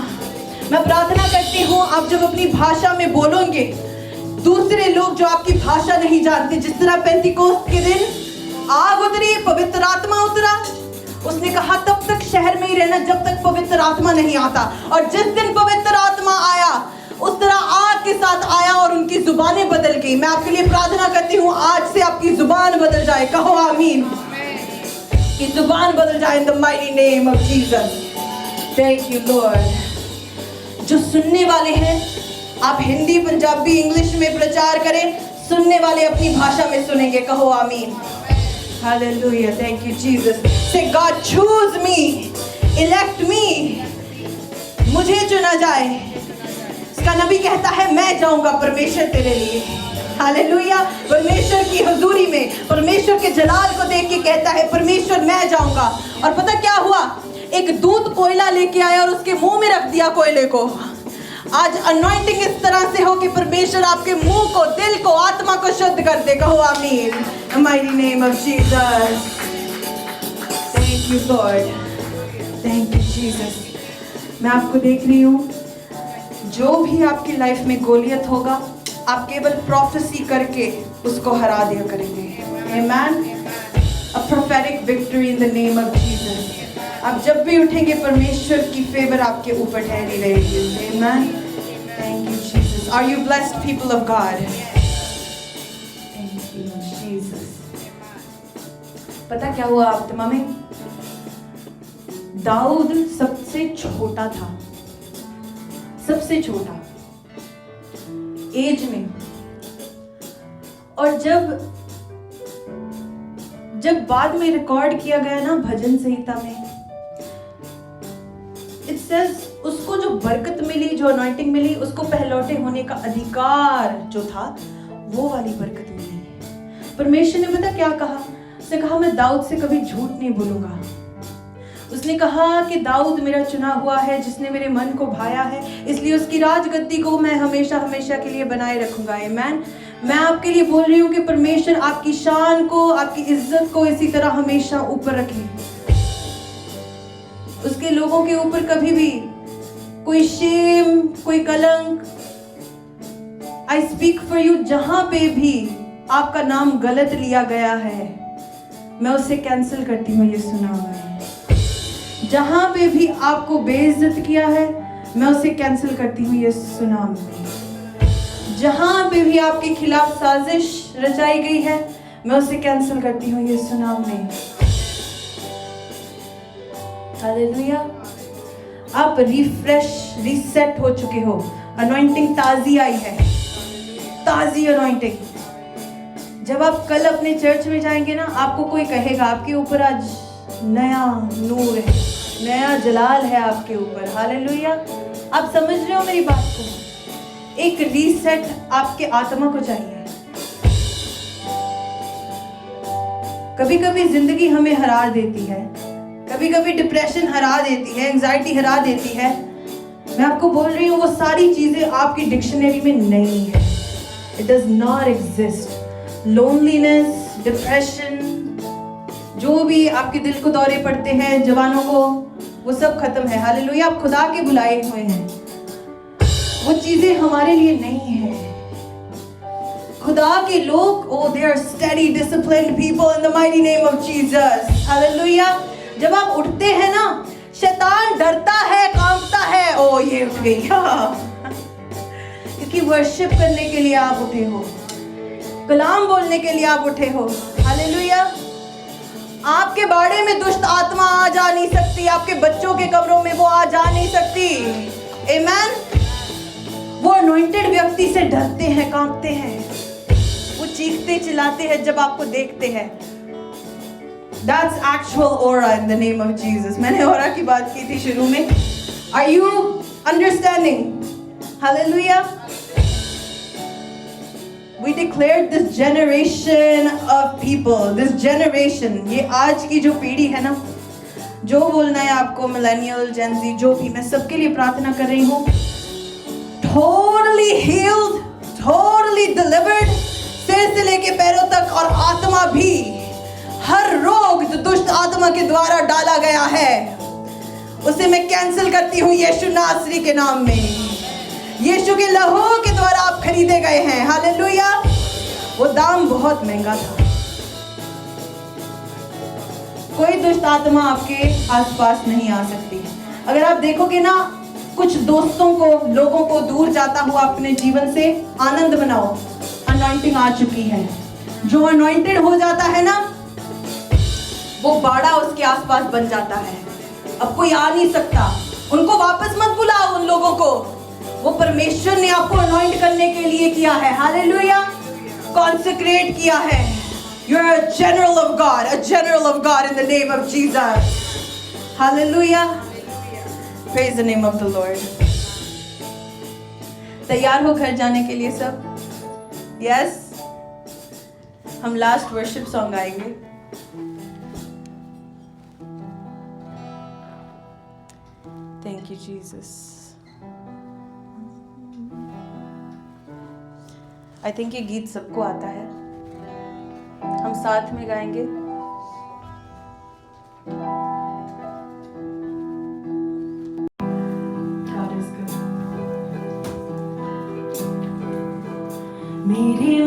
मैं प्रार्थना करती हूँ आप जब अपनी भाषा में बोलोगे, दूसरे लोग जो आपकी भाषा नहीं जानते, जिस तरह पेंतिकोस्त के दिन आग उतरी, पवित्र आत्मा उतरा, उसने कहा तब तक शहर में ही रहना जब तक पवित्र आत्मा नहीं आता। और जिस दिन पवित्र आत्मा आया, उस तरह आग के साथ आया और उनकी जुबानें बदल गई। मैं आपके लिए प्रार्थना करती हूँ आज से आपकी जुबान बदल जाए। कहो आमीन। कि जुबान बदल जाए इन the mighty name of Jesus. Thank you Lord. जो सुनने वाले हैं, आप हिंदी, पंजाबी, इंग्लिश में प्रचार करें, सुनने वाले अपनी भाषा में सुनेंगे। कहो आमीन। Hallelujah. Thank you, Jesus. Say, God, choose me, elect me. मुझे चुना जाए। इसका नबी कहता है मैं जाऊंगा परमेश्वर तेरे लिए। हालेलुया। परमेश्वर की हुजूरी में, परमेश्वर के जलाल को देख के कहता है परमेश्वर मैं जाऊंगा। और पता क्या हुआ? एक दूत कोयला लेके आया और उसके मुंह में रख दिया कोयले को। आज अनॉइंटिंग इस तरह से हो कि परमेश्वर आपके मुंह को, दिल को, आत्मा को शुद्ध कर दे। कहो आमीन। Mighty name of Jesus. Thank you Lord. Thank you Jesus. मैं आपको देख रही हूँ, जो भी आपकी लाइफ में गोलियत होगा, आप केवल प्रोफेसी करके उसको हरा दिया करेंगे। Amen. A prophetic victory in the name of Jesus. आप जब भी उठेंगे परमेश्वर की फेवर आपके ऊपर ठहरी रहेगी। Amen. Thank you Jesus. Are you blessed people of God? Thank you Jesus. पता क्या हुआ आत्मा में? दाऊद सबसे छोटा था, सबसे छोटा एज में। और जब बाद में रिकॉर्ड किया गया ना भजन संहिता में, इट सेज उसको जो बरकत मिली, जो अनॉइंटिंग मिली, उसको पहलौटे होने का अधिकार जो था, वो वाली बरकत मिली। परमेश्वर ने पता क्या कहा? उसने कहा मैं दाऊद से कभी झूठ नहीं बोलूंगा। उसने कहा कि दाऊद मेरा चुना हुआ है, जिसने मेरे मन को भाया है, इसलिए उसकी राजगद्दी को मैं हमेशा हमेशा के लिए बनाए रखूंगा। आमीन। मैं आपके लिए बोल रही हूँ कि परमेश्वर आपकी शान को, आपकी इज्जत को इसी तरह हमेशा ऊपर रखे। उसके लोगों के ऊपर कभी भी कोई शेम, कोई कलंक, आई स्पीक फॉर यू, जहां पे भी आपका नाम गलत लिया गया है, मैं उसे कैंसिल करती हूँ यीशु नाम में। जहां पे भी आपको बेइज्जत किया है, मैं उसे कैंसिल करती हूँ यीशु नाम में। जहां पे भी आपके खिलाफ साजिश रचाई गई है, मैं उसे कैंसिल करती हूँ यीशु नाम में। हालेलुया। आप रिफ्रेश, रीसेट हो चुके हो। अनॉइंटिंग ताजी आई है, ताजी अनॉइंटिंग। जब आप कल अपने चर्च में जाएंगे ना, आपको कोई कहेगा आपके ऊपर आज नया नूर है, नया जलाल है आपके ऊपर। हालेलुया। आप समझ रहे हो मेरी बात को? एक रीसेट आपके आत्मा को चाहिए। कभी कभी जिंदगी हमें हरा देती है, कभी कभी डिप्रेशन हरा देती है, एंजाइटी हरा देती है। मैं आपको बोल रही हूँ वो सारी चीजें आपकी डिक्शनरी में नहीं है। It does not exist. Loneliness, depression, जो भी आपके दिल को दौरे पड़ते हैं जवानों को, वो सब खत्म है। हालेलुया। आप खुदा के बुलाए हुए हैं, वो चीजें हमारे लिए नहीं है। खुदा के लोग, oh they are steady disciplined people in the mighty name of Jesus. Hallelujah. जब आप उठते हैं ना, शैतान डरता है, कांपता है। ओ ये उठ गई, क्योंकि वर्शिप करने के लिए आप उठे हो, कलाम बोलने के लिए आप उठे हो। हालेलुया। आपके बाड़े में दुष्ट आत्मा आ जा नहीं सकती, आपके बच्चों के कमरों में वो आ जा नहीं सकती। आमीन। वो अनॉइंटेड व्यक्ति से डरते हैं, कांपते हैं, वो चीखते चिल्लाते हैं जब आपको देखते हैं। That's actual aura in the name of Jesus. मैंने aura की बात की थी शुरू में। Are you understanding? Hallelujah. We declared this generation of people, this generation, ये आज की जो पीढ़ी है ना, जो बोलना है आपको, मिलेनियल, जेन ज़ी, जो भी, मैं सबके लिए प्रार्थना कर रही हूँ। Totally healed, totally delivered, सिर से लेके पैरों तक, और आत्मा भी। हर रोग जो दुष्ट आत्मा के द्वारा डाला गया है, उसे मैं कैंसिल करती हूँ यीशु नासरी के नाम में। यीशु के लहू के द्वारा आप खरीदे गए हैं। हालेलुया। वो दाम बहुत महंगा था। कोई दुष्ट आत्मा आपके आसपास नहीं आ सकती। अगर आप देखोगे ना, कुछ दोस्तों को, लोगों को दूर जाता हुआ अपने जीवन से आनंद मनाओ। अनॉइंटिंग आ चुकी है। जो अनॉइंटेड हो जाता है ना, वो बाड़ा उसके आसपास बन जाता है। अब कोई आ नहीं सकता। उनको वापस मत बुलाओ उन लोगों को। वो परमेश्वर ने आपको अनॉइंट करने के लिए किया है। हालेलुया। कॉन्सेक्रेट किया है। You're a general of God, a general of God in the name of Jesus. Hallelujah. Praise the name of the Lord. तैयार हो घर जाने के लिए सब? Yes. हम लास्ट वर्शिप सॉन्ग गाएंगे। Thank you, Jesus. I think ये गीत सबको आता है। हम साथ में गाएंगे। God is good. मेरी